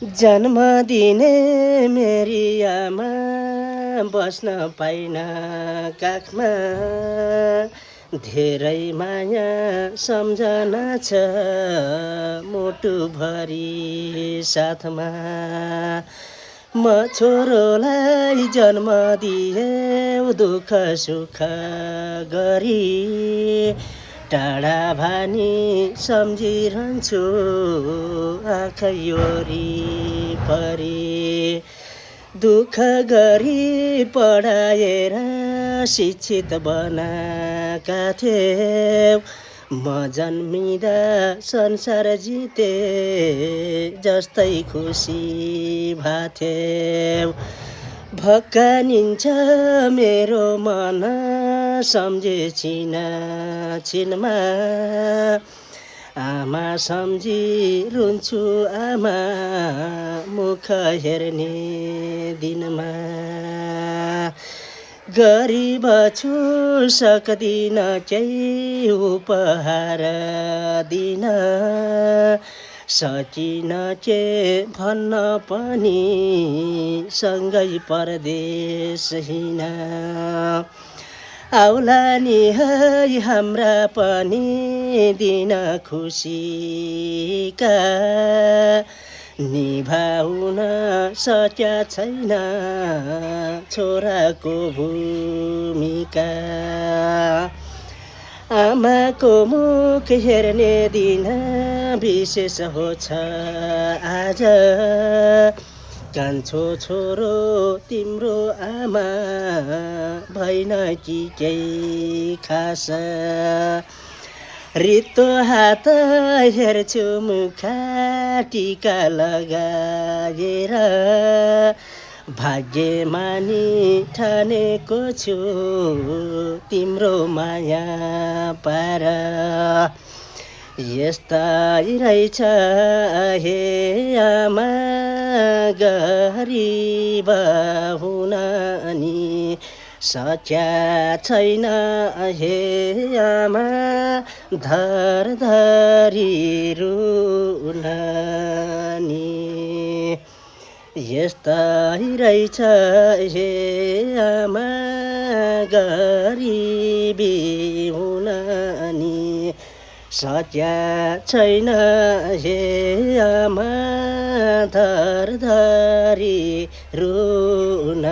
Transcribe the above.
जन्म दिने मेरी आमा बस्न पाइन काखमा धेरै माया सम्झना छ मुटुभरि साथमा म छोरोलाई जन्म दिए दुःख सुख गरी टाढा भानी सम्झिरहन्छु आँखै वरिपरि दुःख गरी पढाएर शिक्षित बनाएका थियौ म जन्मिँदा संसार जिते जस्तै खुसी भएथ्यौ भक्कानिन्छ मेरो मन सम्झे छिनमा आमा सम्झी रुन्छु आमा मुख हेर्ने दिनमा गरिब छु सक्दिन केही उपहार दिन सकिन के भन्न पनि सँगै परदेश हिँड आउला नि है हाम्रा पनि दिन खुसीका निभाउन सक्या छैन छोराको भूमिका आमाको मुख हेर्ने दिन विशेष हो छ आज कान्छो छोरो तिम्रो आमा भइन कि केही खास रित्तो हात हेर्छु मुखा टीका लगाएर भाग्यमानी ठानेको छु तिम्रो माया पार यस्तै रहेछ हे आमा गरिब हुन नि सक्या छैन हे आमा धरधरी रुन नि यस्तै रहेछ हे आमा गरिबी हुन नि सक्या छैन हे आमा धरधरी रुन